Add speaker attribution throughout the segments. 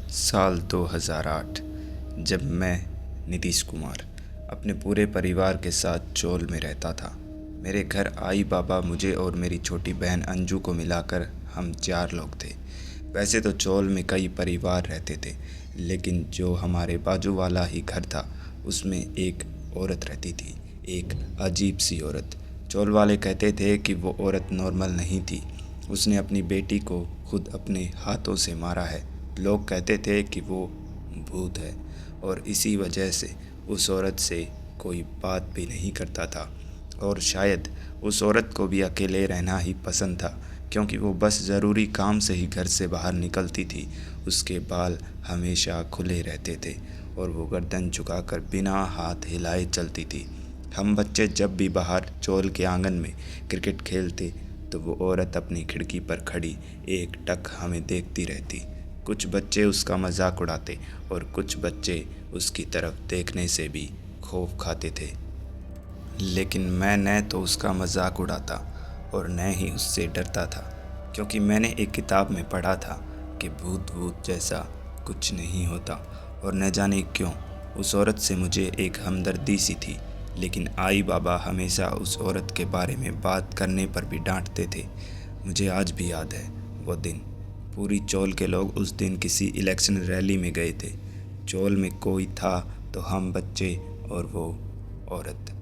Speaker 1: साल 2008 जब मैं नीतीश कुमार अपने पूरे परिवार के साथ चोल में रहता था। मेरे घर आई बाबा, मुझे और मेरी छोटी बहन अंजू को मिलाकर हम 4 लोग थे। वैसे तो चोल में कई परिवार रहते थे, लेकिन जो हमारे बाजू वाला ही घर था उसमें एक औरत रहती थी, एक अजीब सी औरत। चोल वाले कहते थे कि वो औरत नॉर्मल नहीं थी, उसने अपनी बेटी को खुद अपने हाथों से मारा है। लोग कहते थे कि वो भूत है और इसी वजह से उस औरत से कोई बात भी नहीं करता था। और शायद उस औरत को भी अकेले रहना ही पसंद था, क्योंकि वो बस ज़रूरी काम से ही घर से बाहर निकलती थी। उसके बाल हमेशा खुले रहते थे और वो गर्दन झुकाकर बिना हाथ हिलाए चलती थी। हम बच्चे जब भी बाहर चोल के आंगन में क्रिकेट खेलते तो वो औरत अपनी खिड़की पर खड़ी एक टक हमें देखती रहती। कुछ बच्चे उसका मजाक उड़ाते और कुछ बच्चे उसकी तरफ देखने से भी खौफ खाते थे, लेकिन मैं न तो उसका मजाक उड़ाता और न ही उससे डरता था, क्योंकि मैंने एक किताब में पढ़ा था कि भूत भूत जैसा कुछ नहीं होता। और न जाने क्यों उस औरत से मुझे एक हमदर्दी सी थी। लेकिन आई बाबा हमेशा उस औरत के बारे में बात करने पर भी डांटते थे। मुझे आज भी याद है वो दिन। पूरी चोल के लोग उस दिन किसी इलेक्शन रैली में गए थे। चोल में कोई था तो हम बच्चे और वो औरत।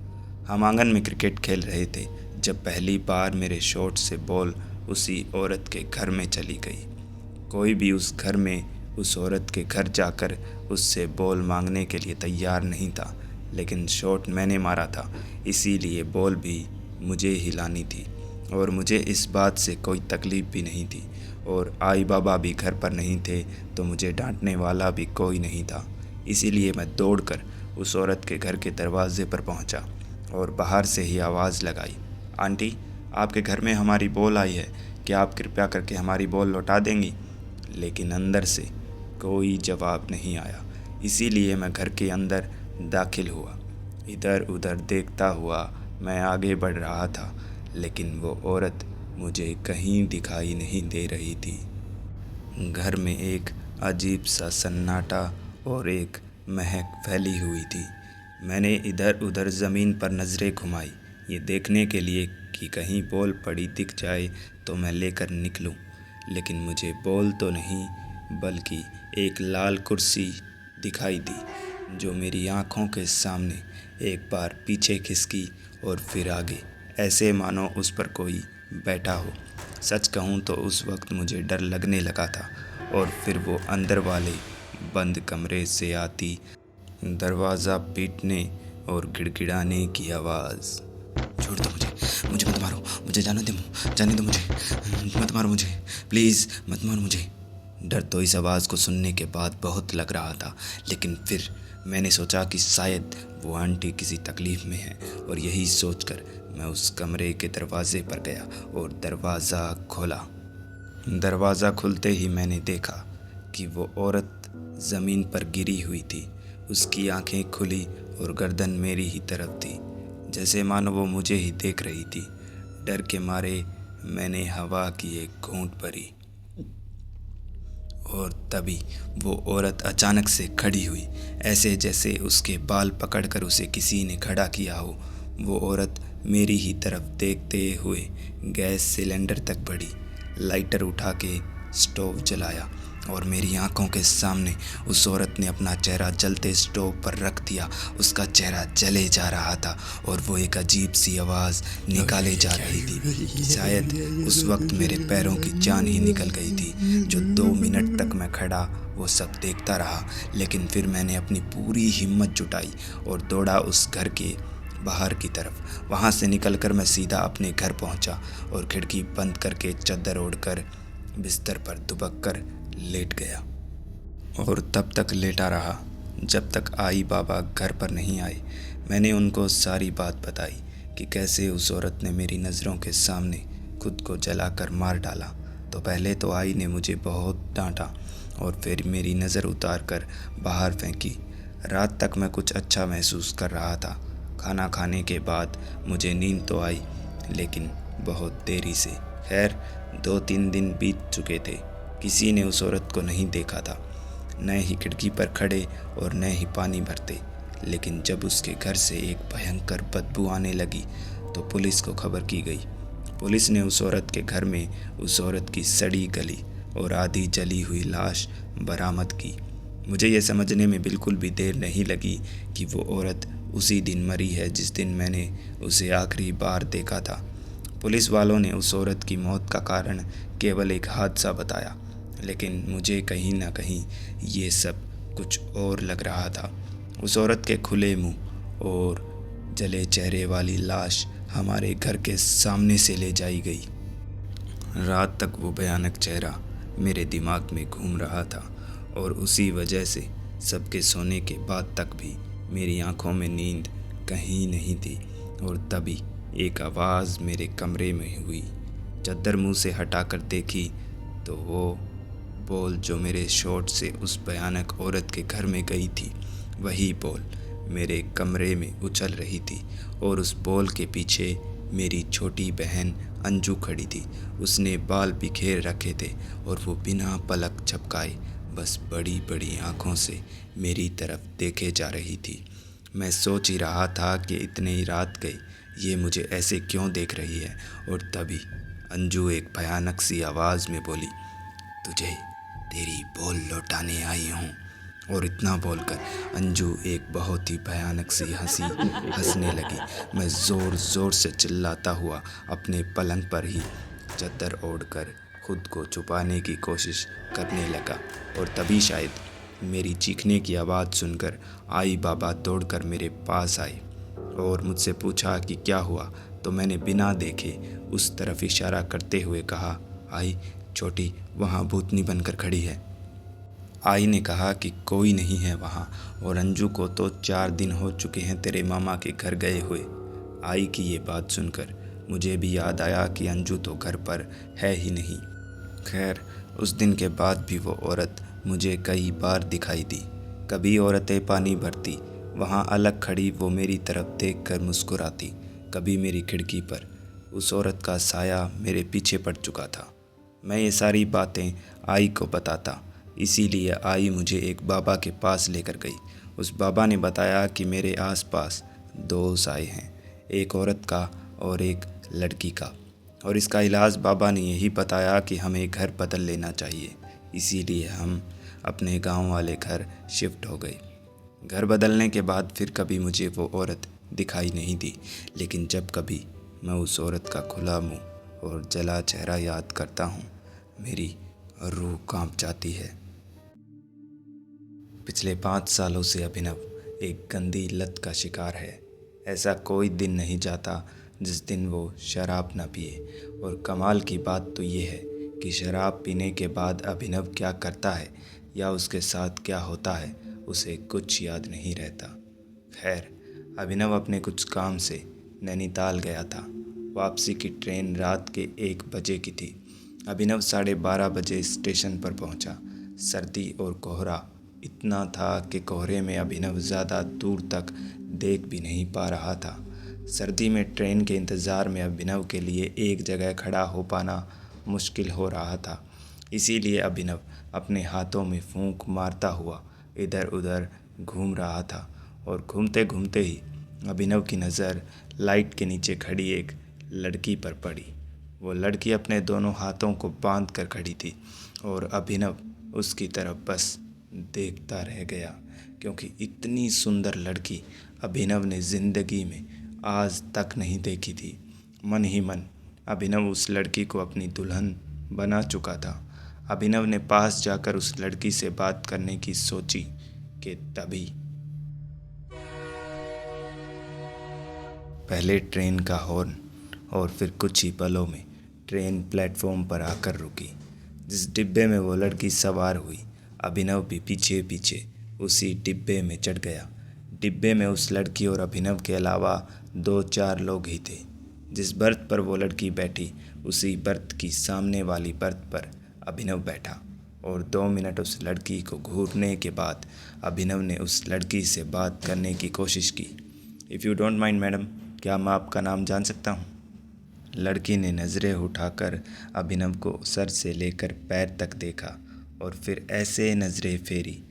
Speaker 1: हम आंगन में क्रिकेट खेल रहे थे जब पहली बार मेरे शॉट से बॉल उसी औरत के घर में चली गई। कोई भी उस घर में उस औरत के घर जाकर उससे बॉल मांगने के लिए तैयार नहीं था, लेकिन शॉट मैंने मारा था, इसीलिए बॉल भी मुझे ही लानी थी। और मुझे इस बात से कोई तकलीफ़ भी नहीं थी। और आई बाबा भी घर पर नहीं थे, तो मुझे डांटने वाला भी कोई नहीं था। इसीलिए मैं दौड़कर उस औरत के घर के दरवाजे पर पहुंचा और बाहर से ही आवाज़ लगाई, आंटी, आपके घर में हमारी बॉल आई है, क्या आप कृपया करके हमारी बॉल लौटा देंगी? लेकिन अंदर से कोई जवाब नहीं आया। इसीलिए मैं घर के अंदर दाखिल हुआ। इधर उधर देखता हुआ मैं आगे बढ़ रहा था, लेकिन वो औरत मुझे कहीं दिखाई नहीं दे रही थी। घर में एक अजीब सा सन्नाटा और एक महक फैली हुई थी। मैंने इधर उधर ज़मीन पर नज़रें घुमाई, ये देखने के लिए कि कहीं बॉल पड़ी दिख जाए तो मैं लेकर निकलूं। लेकिन मुझे बॉल तो नहीं, बल्कि एक लाल कुर्सी दिखाई दी, जो मेरी आंखों के सामने एक बार पीछे खिसकी और फिर आगे, ऐसे मानो उस पर कोई बैठा हो। सच कहूँ तो उस वक्त मुझे डर लगने लगा था। और फिर वो अंदर वाले बंद कमरे से आती दरवाज़ा पीटने और गिड़गिड़ाने की आवाज़। छोड़ दो मुझे, मुझे मत मारो, मुझे जाने दो मुझे, मत मारो मुझे, प्लीज़ मत मारो मुझे। डर तो इस आवाज़ को सुनने के बाद बहुत लग रहा था, लेकिन फिर मैंने सोचा कि शायद वो आंटी किसी तकलीफ़ में है, और यही सोचकर मैं उस कमरे के दरवाजे पर गया और दरवाज़ा खोला। दरवाज़ा खुलते ही मैंने देखा कि वो औरत ज़मीन पर गिरी हुई थी। उसकी आंखें खुली और गर्दन मेरी ही तरफ थी, जैसे मानो वो मुझे ही देख रही थी। डर के मारे मैंने हवा की एक घूंट भरी और तभी वो औरत अचानक से खड़ी हुई, ऐसे जैसे उसके बाल पकड़कर उसे किसी ने खड़ा किया हो। वो औरत मेरी ही तरफ देखते हुए गैस सिलेंडर तक बढ़ी, लाइटर उठा के स्टोव जलाया और मेरी आंखों के सामने उस औरत ने अपना चेहरा जलते स्टोव पर रख दिया। उसका चेहरा जले जा रहा था और वो एक अजीब सी आवाज़ निकाले जा रही थी। शायद उस वक्त मेरे पैरों की जान ही निकल गई थी। जो 2 मिनट तक मैं खड़ा वो सब देखता रहा, लेकिन फिर मैंने अपनी पूरी हिम्मत जुटाई और दौड़ा उस घर के बाहर की तरफ। वहाँ से निकलकर मैं सीधा अपने घर पहुँचा और खिड़की बंद करके चादर ओढ़कर बिस्तर पर दुबक कर लेट गया। और तब तक लेटा रहा जब तक आई बाबा घर पर नहीं आए। मैंने उनको सारी बात बताई कि कैसे उस औरत ने मेरी नज़रों के सामने खुद को जलाकर मार डाला। तो पहले तो आई ने मुझे बहुत डांटा और फिर मेरी नज़र उतार कर बाहर फेंकी। रात तक मैं कुछ अच्छा महसूस कर रहा था। खाना खाने के बाद मुझे नींद तो आई, लेकिन बहुत देरी से। खैर 2-3 दिन बीत चुके थे, किसी ने उस औरत को नहीं देखा था। न ही खिड़की पर खड़े और न ही पानी भरते। लेकिन जब उसके घर से एक भयंकर बदबू आने लगी तो पुलिस को खबर की गई। पुलिस ने उस औरत के घर में उस औरत की सड़ी गली और आधी जली हुई लाश बरामद की। मुझे यह समझने में बिल्कुल भी देर नहीं लगी कि वो औरत उसी दिन मरी है जिस दिन मैंने उसे आखिरी बार देखा था। पुलिस वालों ने उस औरत की मौत का कारण केवल एक हादसा बताया, लेकिन मुझे कहीं ना कहीं ये सब कुछ और लग रहा था। उस औरत के खुले मुंह और जले चेहरे वाली लाश हमारे घर के सामने से ले जाई गई। रात तक वो भयानक चेहरा मेरे दिमाग में घूम रहा था और उसी वजह से सबके सोने के बाद तक भी मेरी आंखों में नींद कहीं नहीं थी। और तभी एक आवाज़ मेरे कमरे में हुई। चद्दर मुंह से हटाकर देखी तो वो बॉल जो मेरे शॉट से उस भयानक औरत के घर में गई थी, वही बॉल मेरे कमरे में उछल रही थी। और उस बॉल के पीछे मेरी छोटी बहन अंजू खड़ी थी। उसने बाल बिखेर रखे थे और वो बिना पलक झपकाए बस बड़ी बड़ी आँखों से मेरी तरफ देखे जा रही थी। मैं सोच ही रहा था कि इतने ही रात गई, ये मुझे ऐसे क्यों देख रही है। और तभी अंजू एक भयानक सी आवाज़ में बोली, तुझे तेरी बॉल लौटाने आई हूँ। और इतना बोलकर अंजू एक बहुत ही भयानक सी हंसी हंसने लगी। मैं ज़ोर ज़ोर से चिल्लाता हुआ अपने पलंग पर ही चद्दर ओढ़कर खुद को छुपाने की कोशिश करने लगा। और तभी शायद मेरी चीखने की आवाज़ सुनकर आई बाबा दौड़कर मेरे पास आए और मुझसे पूछा कि क्या हुआ। तो मैंने बिना देखे उस तरफ इशारा करते हुए कहा, आई छोटी वहाँ भूतनी बनकर खड़ी है। आई ने कहा कि कोई नहीं है वहाँ, और अंजू को तो 4 दिन हो चुके हैं तेरे मामा के घर गए हुए। आई की ये बात सुनकर मुझे भी याद आया कि अंजू तो घर पर है ही नहीं। खैर, उस दिन के बाद भी वो औरत मुझे कई बार दिखाई दी। कभी औरतें पानी भरती, वहाँ अलग खड़ी वो मेरी तरफ देखकर मुस्कुराती। कभी मेरी खिड़की पर उस औरत का साया मेरे पीछे पड़ चुका था। मैं ये सारी बातें आई को बताता, इसीलिए आई मुझे एक बाबा के पास लेकर गई। उस बाबा ने बताया कि मेरे आसपास 2 साए हैं, एक औरत का और एक लड़की का, और इसका इलाज बाबा ने यही बताया कि हमें घर बदल लेना चाहिए। इसीलिए हम अपने गांव वाले घर शिफ्ट हो गए। घर बदलने के बाद फिर कभी मुझे वो औरत दिखाई नहीं दी, लेकिन जब कभी मैं उस औरत का खुला मुंह और जला चेहरा याद करता हूँ, मेरी रूह कांप जाती है। पिछले 5 सालों से अभिनव एक गंदी लत का शिकार है। ऐसा कोई दिन नहीं जाता जिस दिन वो शराब न पिए। और कमाल की बात तो ये है कि शराब पीने के बाद अभिनव क्या करता है या उसके साथ क्या होता है, उसे कुछ याद नहीं रहता। खैर, अभिनव अपने कुछ काम से नैनीताल गया था। वापसी की ट्रेन रात के 1 बजे की थी। अभिनव 12:30 बजे स्टेशन पर पहुंचा। सर्दी और कोहरा इतना था कि कोहरे में अभिनव ज़्यादा दूर तक देख भी नहीं पा रहा था। सर्दी में ट्रेन के इंतज़ार में अभिनव के लिए एक जगह खड़ा हो पाना मुश्किल हो रहा था। इसीलिए अभिनव अपने हाथों में फूंक मारता हुआ इधर उधर घूम रहा था। और घूमते घूमते ही अभिनव की नज़र लाइट के नीचे खड़ी एक लड़की पर पड़ी। वो लड़की अपने दोनों हाथों को बांध कर खड़ी थी और अभिनव उसकी तरफ बस देखता रह गया, क्योंकि इतनी सुंदर लड़की अभिनव ने ज़िंदगी में आज तक नहीं देखी थी। मन ही मन अभिनव उस लड़की को अपनी दुल्हन बना चुका था। अभिनव ने पास जाकर उस लड़की से बात करने की सोची कि तभी पहले ट्रेन का हॉर्न और फिर कुछ ही पलों में ट्रेन प्लेटफॉर्म पर आकर रुकी। जिस डिब्बे में वो लड़की सवार हुई, अभिनव भी पीछे पीछे उसी डिब्बे में चढ़ गया। डिब्बे में उस लड़की और अभिनव के अलावा 2-4 लोग ही थे। जिस बर्थ पर वो लड़की बैठी, उसी बर्थ की सामने वाली बर्थ पर अभिनव बैठा। और 2 मिनट उस लड़की को घूरने के बाद अभिनव ने उस लड़की से बात करने की कोशिश की। If you don't mind madam, क्या मैं आपका नाम जान सकता हूँ? लड़की ने नज़रें उठाकर अभिनव को सर से लेकर पैर तक देखा और फिर ऐसे नज़रें फेरी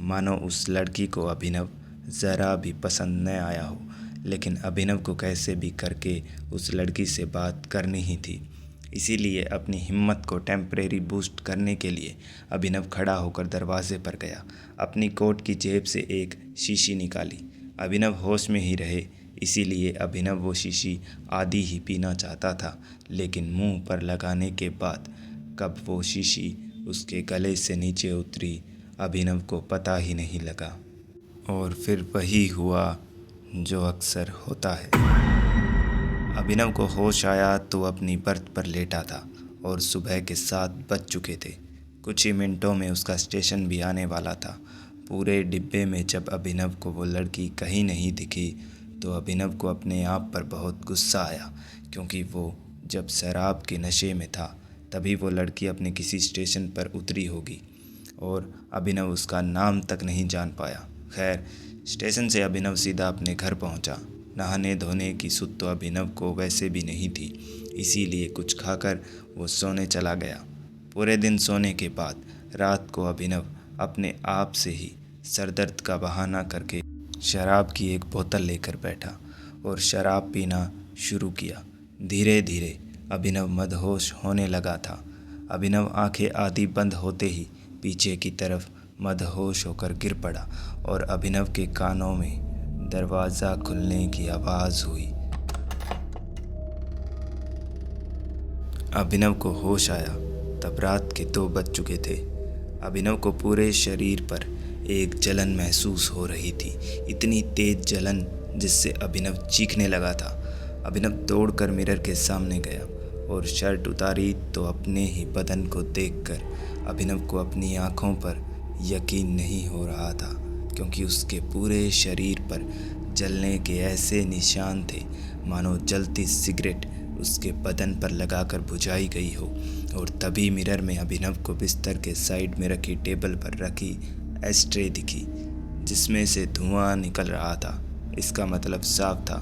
Speaker 1: मानो उस लड़की को अभिनव ज़रा भी पसंद न आया हो। लेकिन अभिनव को कैसे भी करके उस लड़की से बात करनी ही थी। इसीलिए अपनी हिम्मत को टेम्परेरी बूस्ट करने के लिए अभिनव खड़ा होकर दरवाजे पर गया। अपनी कोट की जेब से एक शीशी निकाली। अभिनव होश में ही रहे, इसीलिए अभिनव वो शीशी आधी ही पीना चाहता था, लेकिन मुंह पर लगाने के बाद कब वो शीशी उसके गले से नीचे उतरी अभिनव को पता ही नहीं लगा। और फिर वही हुआ जो अक्सर होता है। अभिनव को होश आया तो अपनी बर्थ पर लेटा था और सुबह के 7 बज चुके थे। कुछ ही मिनटों में उसका स्टेशन भी आने वाला था। पूरे डिब्बे में जब अभिनव को वो लड़की कहीं नहीं दिखी तो अभिनव को अपने आप पर बहुत गुस्सा आया, क्योंकि वो जब शराब के नशे में था तभी वो लड़की अपने किसी स्टेशन पर उतरी होगी और अभिनव उसका नाम तक नहीं जान पाया। खैर, स्टेशन से अभिनव सीधा अपने घर पहुंचा। नहाने धोने की सुध तो अभिनव को वैसे भी नहीं थी, इसीलिए कुछ खाकर वो सोने चला गया। पूरे दिन सोने के बाद रात को अभिनव अपने आप से ही सरदर्द का बहाना करके शराब की एक बोतल लेकर बैठा और शराब पीना शुरू किया। धीरे धीरे अभिनव मदहोश होने लगा था। अभिनव आंखें आधी बंद होते ही पीछे की तरफ मदहोश होकर गिर पड़ा और अभिनव के कानों में दरवाज़ा खुलने की आवाज़ हुई। अभिनव को होश आया तब रात के 2 बज चुके थे। अभिनव को पूरे शरीर पर एक जलन महसूस हो रही थी, इतनी तेज जलन जिससे अभिनव चीखने लगा था। अभिनव दौड़कर मिरर के सामने गया और शर्ट उतारी तो अपने ही बदन को देखकर अभिनव को अपनी आँखों पर यकीन नहीं हो रहा था, क्योंकि उसके पूरे शरीर पर जलने के ऐसे निशान थे मानो जलती सिगरेट उसके बदन पर लगाकर बुझाई गई हो। और तभी मिरर में अभिनव को बिस्तर के साइड में रखी टेबल पर रखी एस्ट्रे दिखी, जिसमें से धुआं निकल रहा था। इसका मतलब साफ था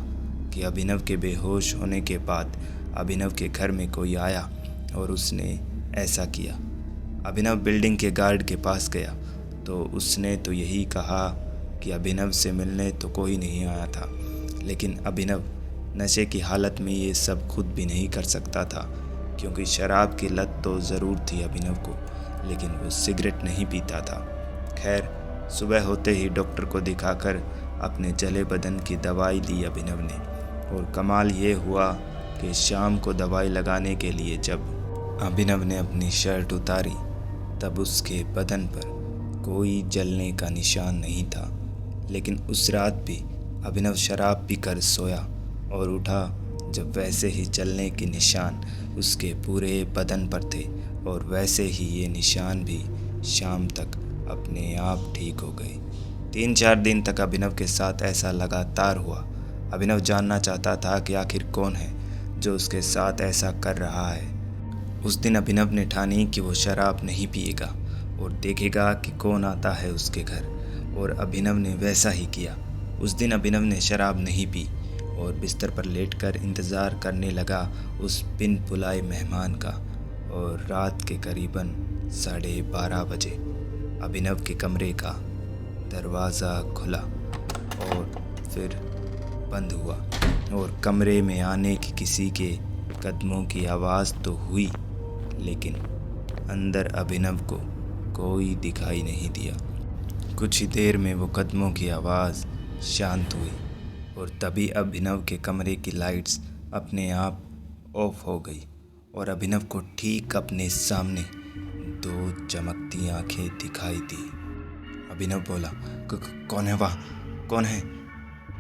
Speaker 1: कि अभिनव के बेहोश होने के बाद अभिनव के घर में कोई आया और उसने ऐसा किया। अभिनव बिल्डिंग के गार्ड के पास गया तो उसने तो यही कहा कि अभिनव से मिलने तो कोई नहीं आया था, लेकिन अभिनव नशे की हालत में ये सब खुद भी नहीं कर सकता था, क्योंकि शराब की लत तो ज़रूर थी अभिनव को, लेकिन वो सिगरेट नहीं पीता था। खैर, सुबह होते ही डॉक्टर को दिखाकर अपने जले बदन की दवाई ली अभिनव ने। और कमाल ये हुआ कि शाम को दवाई लगाने के लिए जब अभिनव ने अपनी शर्ट उतारी तब उसके बदन पर कोई जलने का निशान नहीं था। लेकिन उस रात भी अभिनव शराब पीकर सोया और उठा जब वैसे ही जलने के निशान उसके पूरे बदन पर थे, और वैसे ही ये निशान भी शाम तक अपने आप ठीक हो गए। 3-4 दिन तक अभिनव के साथ ऐसा लगातार हुआ। अभिनव जानना चाहता था कि आखिर कौन है जो उसके साथ ऐसा कर रहा है। उस दिन अभिनव ने ठानी कि वो शराब नहीं पिएगा और देखेगा कि कौन आता है उसके घर, और अभिनव ने वैसा ही किया। उस दिन अभिनव ने शराब नहीं पी और बिस्तर पर लेटकर इंतज़ार करने लगा उस बिन बुलाए मेहमान का। और रात के करीबन 12:30 बजे अभिनव के कमरे का दरवाज़ा खुला और फिर बंद हुआ, और कमरे में आने की किसी के कदमों की आवाज़ तो हुई, लेकिन अंदर अभिनव को कोई दिखाई नहीं दिया। कुछ ही देर में वो कदमों की आवाज़ शांत हुई और तभी अभिनव के कमरे की लाइट्स अपने आप ऑफ हो गई और अभिनव को ठीक अपने सामने 2 चमकती आंखें दिखाई दी। अभिनव बोला, कौन है वहाँ, कौन है?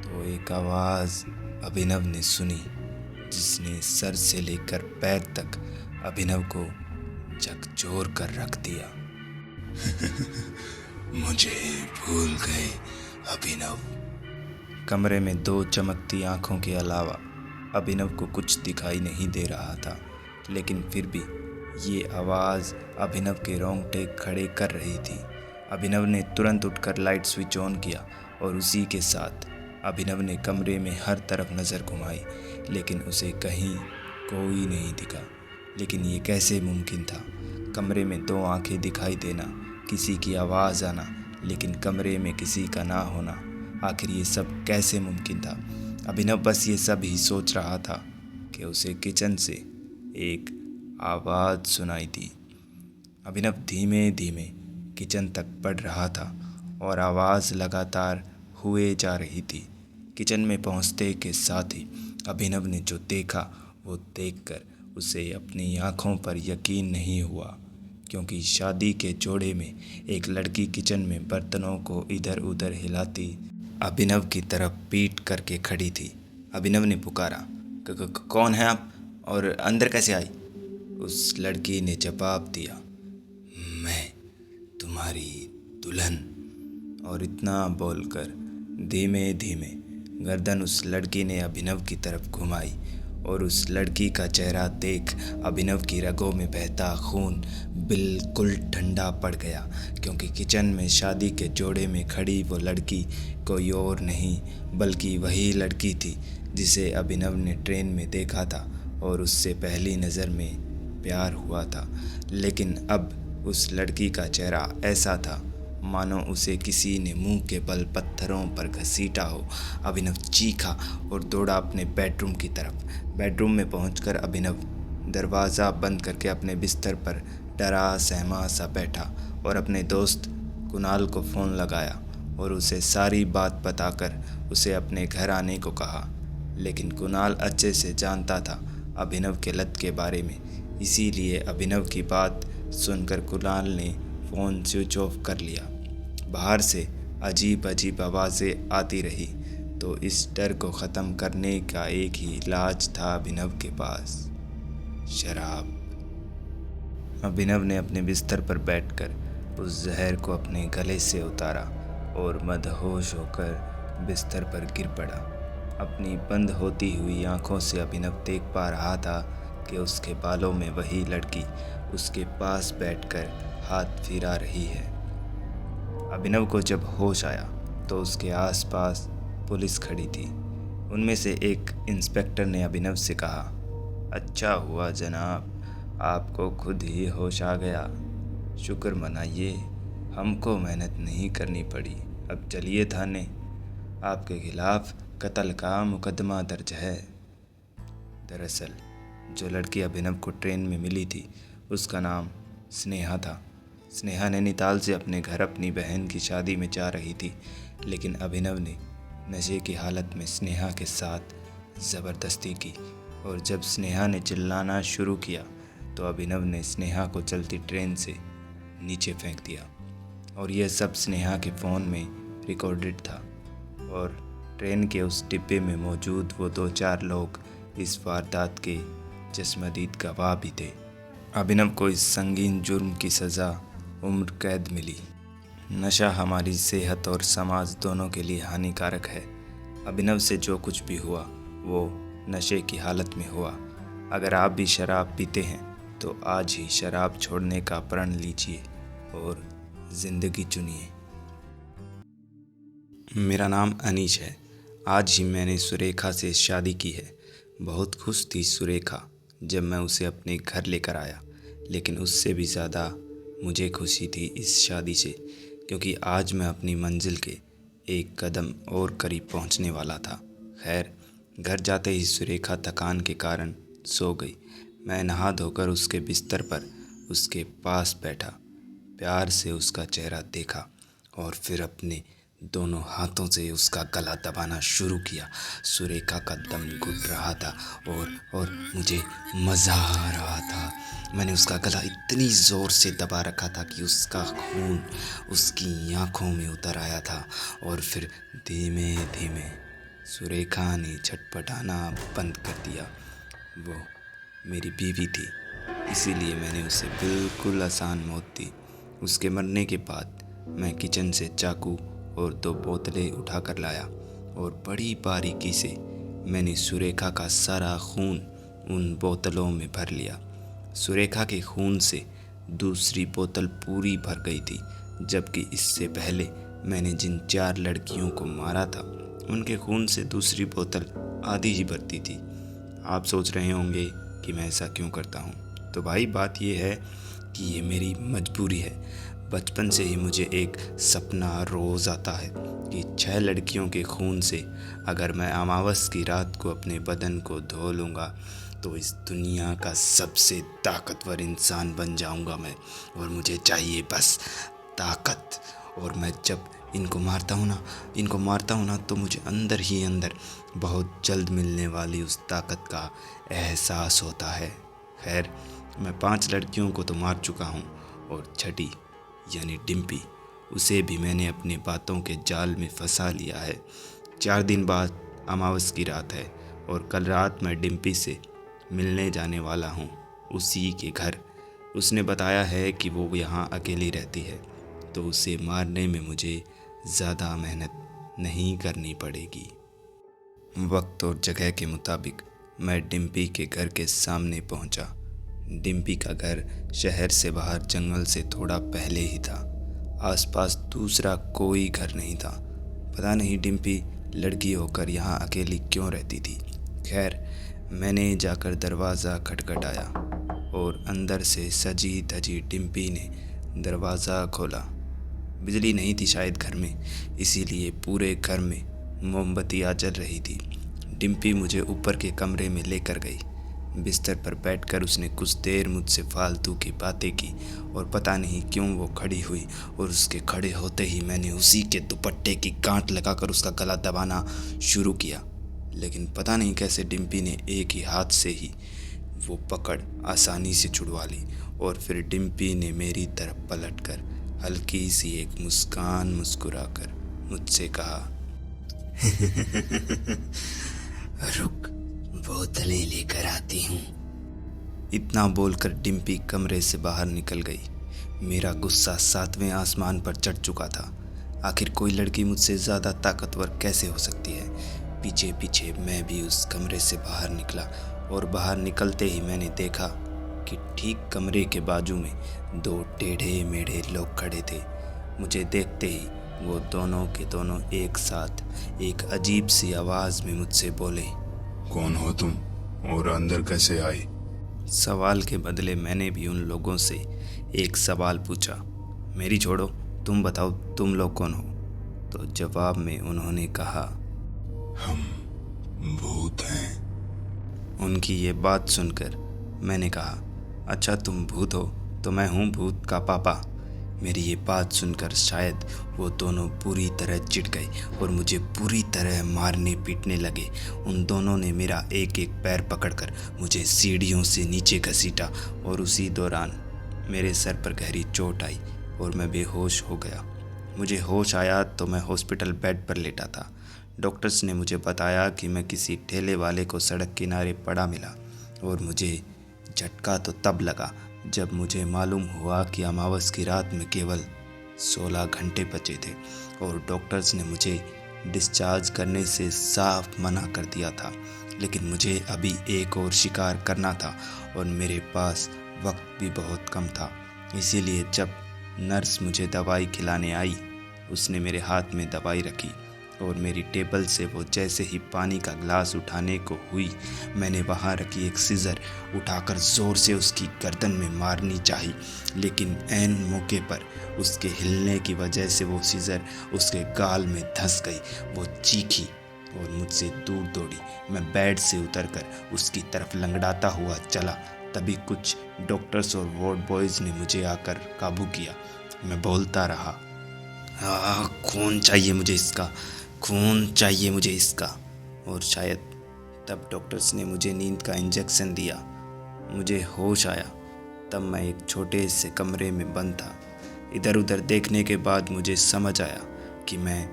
Speaker 1: तो एक आवाज़ अभिनव ने सुनी जिसने सर से लेकर पैर तक अभिनव को झकझोर कर रख दिया। मुझे भूल गए अभिनव। कमरे में 2 चमकती आंखों के अलावा अभिनव को कुछ दिखाई नहीं दे रहा था, लेकिन फिर भी ये आवाज़ अभिनव के रोंगटे खड़े कर रही थी। अभिनव ने तुरंत उठकर लाइट स्विच ऑन किया और उसी के साथ अभिनव ने कमरे में हर तरफ नज़र घुमाई, लेकिन उसे कहीं कोई नहीं दिखा। लेकिन ये कैसे मुमकिन था? कमरे में 2 आंखें दिखाई देना, किसी की आवाज़ आना, लेकिन कमरे में किसी का ना होना, आखिर ये सब कैसे मुमकिन था। अभिनव बस ये सब ही सोच रहा था कि उसे किचन से एक आवाज़ सुनाई दी। अभिनव धीमे धीमे किचन तक बढ़ रहा था और आवाज़ लगातार हुए जा रही थी। किचन में पहुंचते के साथ ही अभिनव ने जो देखा वो देखकर उसे अपनी आँखों पर यकीन नहीं हुआ, क्योंकि शादी के जोड़े में एक लड़की किचन में बर्तनों को इधर उधर हिलाती अभिनव की तरफ पीठ करके खड़ी थी। अभिनव ने पुकारा, कौन है आप और अंदर कैसे आई?" उस लड़की ने जवाब दिया, "मैं तुम्हारी दुल्हन।" और इतना बोलकर धीमे धीमे गर्दन उस लड़की ने अभिनव की तरफ घुमाई और उस लड़की का चेहरा देख अभिनव की रगों में बहता खून बिल्कुल ठंडा पड़ गया, क्योंकि किचन में शादी के जोड़े में खड़ी वो लड़की कोई और नहीं बल्कि वही लड़की थी जिसे अभिनव ने ट्रेन में देखा था और उससे पहली नज़र में प्यार हुआ था। लेकिन अब उस लड़की का चेहरा ऐसा था मानो उसे किसी ने मुंह के बल पत्थरों पर घसीटा हो। अभिनव चीखा और दौड़ा अपने बेडरूम की तरफ। बेडरूम में पहुंचकर अभिनव दरवाज़ा बंद करके अपने बिस्तर पर डरा सहमा सा बैठा और अपने दोस्त कुणाल को फ़ोन लगाया और उसे सारी बात बताकर उसे अपने घर आने को कहा। लेकिन कुणाल अच्छे से जानता था अभिनव के लत के बारे में, इसीलिए अभिनव की बात सुनकर कुणाल ने फ़ोन स्विच ऑफ कर लिया। बाहर से अजीब अजीब आवाज़ें आती रही, तो इस डर को ख़त्म करने का एक ही इलाज था अभिनव के पास, शराब। अभिनव ने अपने बिस्तर पर बैठकर उस जहर को अपने गले से उतारा और मदहोश होकर बिस्तर पर गिर पड़ा। अपनी बंद होती हुई आंखों से अभिनव देख पा रहा था कि उसके बालों में वही लड़की उसके पास बैठकर हाथ फिरा रही है। अभिनव को जब होश आया तो उसके आसपास पुलिस खड़ी थी। उनमें से एक इंस्पेक्टर ने अभिनव से कहा, "अच्छा हुआ जनाब, आपको खुद ही होश आ गया। शुक्र मनाइए, हमको मेहनत नहीं करनी पड़ी। अब चलिए थाने, आपके खिलाफ कत्ल का मुकदमा दर्ज है।" दरअसल जो लड़की अभिनव को ट्रेन में मिली थी उसका नाम स्नेहा था। स्नेहा नैनीताल से अपने घर अपनी बहन की शादी में जा रही थी, लेकिन अभिनव ने नशे की हालत में स्नेहा के साथ ज़बरदस्ती की और जब स्नेहा ने चिल्लाना शुरू किया तो अभिनव ने स्नेहा को चलती ट्रेन से नीचे फेंक दिया। और यह सब स्नेहा के फ़ोन में रिकॉर्डेड था और ट्रेन के उस डिब्बे में मौजूद वो 2-4 लोग इस वारदात के चश्मदीद गवाह भी थे। अभिनव को इस संगीन जुर्म की सज़ा उम्र कैद मिली। नशा हमारी सेहत और समाज दोनों के लिए हानिकारक है। अभिनव से जो कुछ भी हुआ वो नशे की हालत में हुआ। अगर आप भी शराब पीते हैं तो आज ही शराब छोड़ने का प्रण लीजिए और ज़िंदगी चुनिए। मेरा नाम अनीश है। आज ही मैंने सुरेखा से शादी की है। बहुत खुश थी सुरेखा जब मैं उसे अपने घर लेकर आया, लेकिन उससे भी ज़्यादा मुझे खुशी थी इस शादी से, क्योंकि आज मैं अपनी मंजिल के एक कदम और करीब पहुंचने वाला था। खैर, घर जाते ही सुरेखा थकान के कारण सो गई। मैं नहा धोकर उसके बिस्तर पर उसके पास बैठा, प्यार से उसका चेहरा देखा और फिर अपने दोनों हाथों से उसका गला दबाना शुरू किया। सुरेखा का दम घुट रहा था और मुझे मज़ा आ रहा था। मैंने उसका गला इतनी ज़ोर से दबा रखा था कि उसका खून उसकी आँखों में उतर आया था और फिर धीमे धीमे सुरेखा ने छटपटाना बंद कर दिया। वो मेरी बीवी थी, इसीलिए मैंने उसे बिल्कुल आसान मौत दी। उसके मरने के बाद मैं किचन से चाकू और 2 बोतलें उठा कर लाया और बड़ी बारीकी से मैंने सुरेखा का सारा खून उन बोतलों में भर लिया। सुरेखा के खून से दूसरी बोतल पूरी भर गई थी, जबकि इससे पहले मैंने जिन 4 लड़कियों को मारा था उनके खून से दूसरी बोतल आधी ही भरती थी। आप सोच रहे होंगे कि मैं ऐसा क्यों करता हूँ। तो भाई बात यह है कि ये मेरी मजबूरी है। बचपन से ही मुझे एक सपना रोज़ आता है कि 6 लड़कियों के खून से अगर मैं अमावस की रात को अपने बदन को धो लूँगा तो इस दुनिया का सबसे ताकतवर इंसान बन जाऊँगा मैं। और मुझे चाहिए बस ताकत। और मैं जब इनको मारता हूँ ना तो मुझे अंदर ही अंदर बहुत जल्द मिलने वाली उस ताकत का एहसास होता है। खैर, मैं 5 लड़कियों को तो मार चुका हूँ और छठी यानी डिम्पी, उसे भी मैंने अपनी बातों के जाल में फंसा लिया है। 4 दिन बाद अमावस की रात है और कल रात मैं डिम्पी से मिलने जाने वाला हूँ, उसी के घर। उसने बताया है कि वो यहाँ अकेली रहती है, तो उसे मारने में मुझे ज़्यादा मेहनत नहीं करनी पड़ेगी। वक्त और जगह के मुताबिक मैं डिम्पी के घर के सामने पहुंचा। डिम्पी का घर शहर से बाहर जंगल से थोड़ा पहले ही था। आसपास दूसरा कोई घर नहीं था। पता नहीं डिम्पी लड़की होकर यहाँ अकेली क्यों रहती थी। खैर, मैंने जाकर दरवाज़ा खटखटाया और अंदर से सजी धजी डिम्पी ने दरवाज़ा खोला। बिजली नहीं थी शायद घर में, इसीलिए पूरे घर में मोमबत्तियाँ जल रही थी। डिम्पी मुझे ऊपर के कमरे में लेकर गई। बिस्तर पर बैठकर उसने कुछ देर मुझसे फालतू की बातें की और पता नहीं क्यों वो खड़ी हुई और उसके खड़े होते ही मैंने उसी के दुपट्टे की गांठ लगाकर उसका गला दबाना शुरू किया। लेकिन पता नहीं कैसे डिम्पी ने एक ही हाथ से ही वो पकड़ आसानी से छुड़वा ली और फिर डिम्पी ने मेरी तरफ पलटकर हल्की सी एक मुस्कान मुस्कुराकर मुझसे कहा, रुक, बोतलें लेकर आती हूँ। इतना बोलकर डिम्पी कमरे से बाहर निकल गई। मेरा गुस्सा 7वें आसमान पर चढ़ चुका था। आखिर कोई लड़की मुझसे ज़्यादा ताकतवर कैसे हो सकती है। पीछे पीछे मैं भी उस कमरे से बाहर निकला और बाहर निकलते ही मैंने देखा कि ठीक कमरे के बाजू में 2 टेढ़े मेढ़े लोग खड़े थे। मुझे देखते ही वो दोनों के दोनों एक साथ एक अजीब सी आवाज़ में मुझसे बोले,
Speaker 2: कौन हो तुम और अंदर कैसे आई?
Speaker 1: सवाल के बदले मैंने भी उन लोगों से एक सवाल पूछा, मेरी छोड़ो, तुम बताओ तुम लोग कौन हो? तो जवाब में उन्होंने कहा,
Speaker 2: हम भूत हैं।
Speaker 1: उनकी ये बात सुनकर मैंने कहा, अच्छा तुम भूत हो तो मैं हूँ भूत का पापा। मेरी ये बात सुनकर शायद वो दोनों पूरी तरह चिढ़ गए और मुझे पूरी तरह मारने पीटने लगे। उन दोनों ने मेरा एक एक पैर पकड़कर मुझे सीढ़ियों से नीचे घसीटा और उसी दौरान मेरे सर पर गहरी चोट आई और मैं बेहोश हो गया। मुझे होश आया तो मैं हॉस्पिटल बेड पर लेटा था। डॉक्टर्स ने मुझे बताया कि मैं किसी ठेले वाले को सड़क किनारे पड़ा मिला और मुझे झटका तो तब लगा जब मुझे मालूम हुआ कि अमावस की रात में केवल 16 घंटे बचे थे और डॉक्टर्स ने मुझे डिस्चार्ज करने से साफ मना कर दिया था। लेकिन मुझे अभी एक और शिकार करना था और मेरे पास वक्त भी बहुत कम था। इसीलिए जब नर्स मुझे दवाई खिलाने आई, उसने मेरे हाथ में दवाई रखी और मेरी टेबल से वो जैसे ही पानी का ग्लास उठाने को हुई, मैंने वहाँ रखी एक सीज़र उठाकर ज़ोर से उसकी गर्दन में मारनी चाही। लेकिन ऐन मौके पर उसके हिलने की वजह से वो सीज़र उसके गाल में धंस गई। वो चीखी और मुझसे दूर दौड़ी। मैं बेड से उतरकर उसकी तरफ लंगड़ाता हुआ चला। तभी कुछ डॉक्टर्स और वार्ड बॉयज़ ने मुझे आकर काबू किया। मैं बोलता रहा, खून चाहिए मुझे इसका, खून चाहिए मुझे इसका। और शायद तब डॉक्टर्स ने मुझे नींद का इंजेक्शन दिया। मुझे होश आया तब मैं एक छोटे से कमरे में बंद था। इधर उधर देखने के बाद मुझे समझ आया कि मैं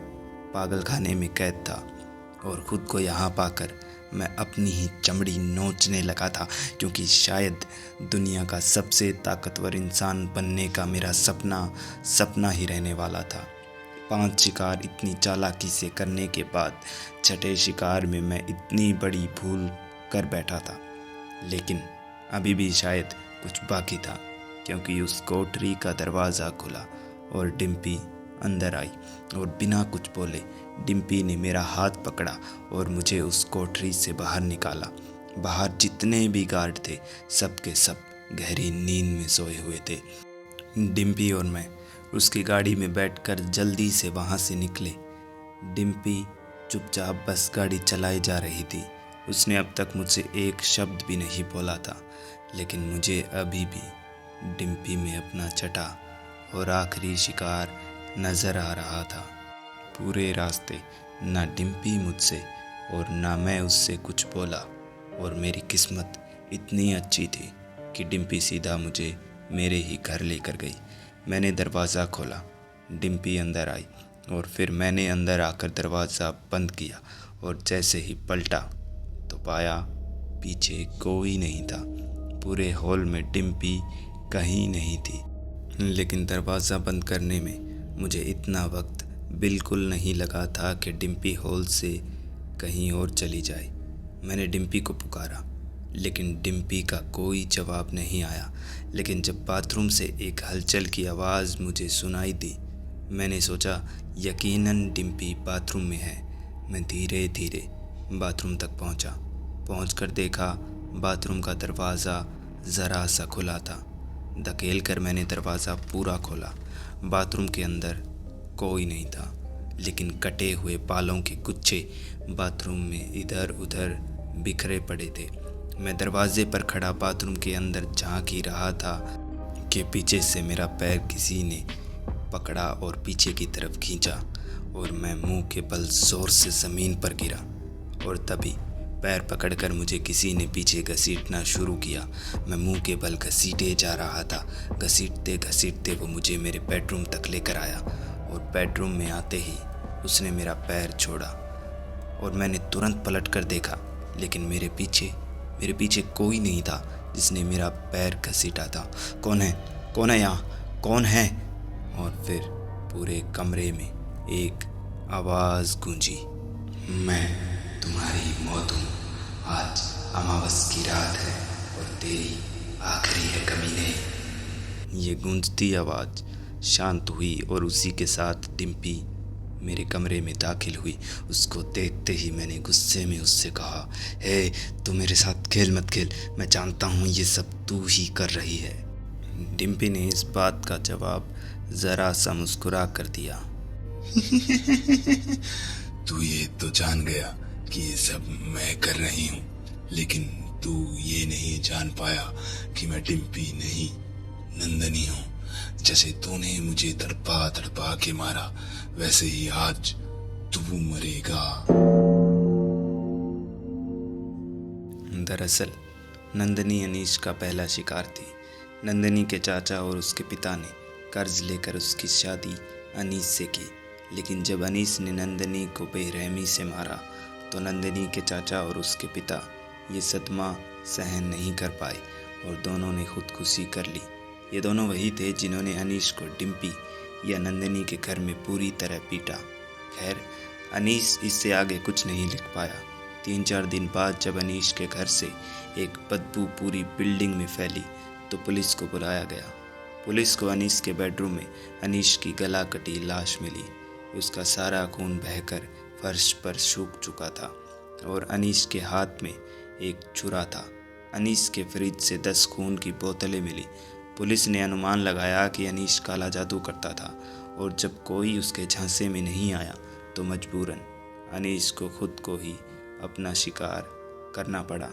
Speaker 1: पागल खाने में कैद था और ख़ुद को यहाँ पाकर मैं अपनी ही चमड़ी नोचने लगा था, क्योंकि शायद दुनिया का सबसे ताकतवर इंसान बनने का मेरा सपना ही रहने वाला था। 5 शिकार इतनी चालाकी से करने के बाद 6ठे शिकार में मैं इतनी बड़ी भूल कर बैठा था। लेकिन अभी भी शायद कुछ बाकी था, क्योंकि उस कोठरी का दरवाज़ा खुला और डिम्पी अंदर आई और बिना कुछ बोले डिम्पी ने मेरा हाथ पकड़ा और मुझे उस कोठरी से बाहर निकाला। बाहर जितने भी गार्ड थे सब के सब गहरी नींद में सोए हुए थे। डिम्पी और मैं उसकी गाड़ी में बैठकर जल्दी से वहाँ से निकले। डिम्पी चुपचाप बस गाड़ी चलाई जा रही थी। उसने अब तक मुझसे एक शब्द भी नहीं बोला था, लेकिन मुझे अभी भी डिम्पी में अपना छठा और आखिरी शिकार नज़र आ रहा था। पूरे रास्ते ना डिम्पी मुझसे और ना मैं उससे कुछ बोला, और मेरी किस्मत इतनी अच्छी थी कि डिम्पी सीधा मुझे मेरे ही घर लेकर गई। मैंने दरवाज़ा खोला, डिम्पी अंदर आई और फिर मैंने अंदर आकर दरवाज़ा बंद किया, और जैसे ही पलटा तो पाया पीछे कोई नहीं था। पूरे हॉल में डिम्पी कहीं नहीं थी। लेकिन दरवाज़ा बंद करने में मुझे इतना वक्त बिल्कुल नहीं लगा था कि डिम्पी हॉल से कहीं और चली जाए। मैंने डिम्पी को पुकारा, लेकिन डिम्पी का कोई जवाब नहीं आया। लेकिन जब बाथरूम से एक हलचल की आवाज़ मुझे सुनाई दी, मैंने सोचा यकीनन डिम्पी बाथरूम में है। मैं धीरे धीरे बाथरूम तक पहुंचकर देखा बाथरूम का दरवाज़ा ज़रा सा खुला था। धकेल कर मैंने दरवाज़ा पूरा खोला। बाथरूम के अंदर कोई नहीं था, लेकिन कटे हुए बालों के गुच्छे बाथरूम में इधर उधर बिखरे पड़े थे। मैं दरवाजे पर खड़ा बाथरूम के अंदर झांक ही रहा था कि पीछे से मेरा पैर किसी ने पकड़ा और पीछे की तरफ खींचा, और मैं मुंह के बल जोर से ज़मीन पर गिरा। और तभी पैर पकड़कर मुझे किसी ने पीछे घसीटना शुरू किया। मैं मुंह के बल घसीटे जा रहा था। घसीटते घसीटते वो मुझे मेरे बेडरूम तक लेकर आया, और बेडरूम में आते ही उसने मेरा पैर छोड़ा, और मैंने तुरंत पलट कर देखा, लेकिन मेरे पीछे कोई नहीं था जिसने मेरा पैर घसीटा था। कौन है यहाँ, कौन है? और फिर पूरे कमरे में एक आवाज़ गूंजी, मैं तुम्हारी मौत हूँ। आज अमावस की रात है और तेरी आखिरी है कमीने। ये गूंजती आवाज़ शांत हुई और उसी के साथ डिम्पी मेरे कमरे में दाखिल हुई। उसको देखते ही मैंने गुस्से में उससे कहा, हे, तू मेरे साथ खेल मत खेल, मैं जानता हूँ ये सब तू ही कर रही है। डिम्पी ने इस बात का जवाब ज़रा सा मुस्कुरा कर दिया।
Speaker 2: तू ये तो जान गया कि ये सब मैं कर रही हूँ, लेकिन तू ये नहीं जान पाया कि मैं डिम्पी नहीं नंदनी हूँ। जैसे तूने मुझे तड़पा के मारा, वैसे ही आज तू मरेगा।
Speaker 1: दरअसल नंदनी अनीश का पहला शिकार थी। नंदनी के चाचा और उसके पिता ने कर्ज लेकर उसकी शादी अनीश से की, लेकिन जब अनीश ने नंदनी को बेरहमी से मारा तो नंदनी के चाचा और उसके पिता ये सदमा सहन नहीं कर पाए और दोनों ने खुदकुशी कर ली। ये दोनों वही थे जिन्होंने अनीश को डिम्पी या नंदनी के घर में पूरी तरह पीटा। खैर, अनीश इससे आगे कुछ नहीं लिख पाया। 3-4 दिन बाद जब अनीश के घर से एक बदबू पूरी बिल्डिंग में फैली तो पुलिस को बुलाया गया। पुलिस को अनीश के बेडरूम में अनीश की गला कटी लाश मिली। उसका सारा खून बहकर फर्श पर सूख चुका था और अनीश के हाथ में एक छुरा था। अनीश के फ्रिज से 10 खून की बोतलें मिली। पुलिस ने अनुमान लगाया कि अनीश काला जादू करता था, और जब कोई उसके झांसे में नहीं आया तो मजबूरन अनीश को खुद को ही अपना शिकार करना पड़ा।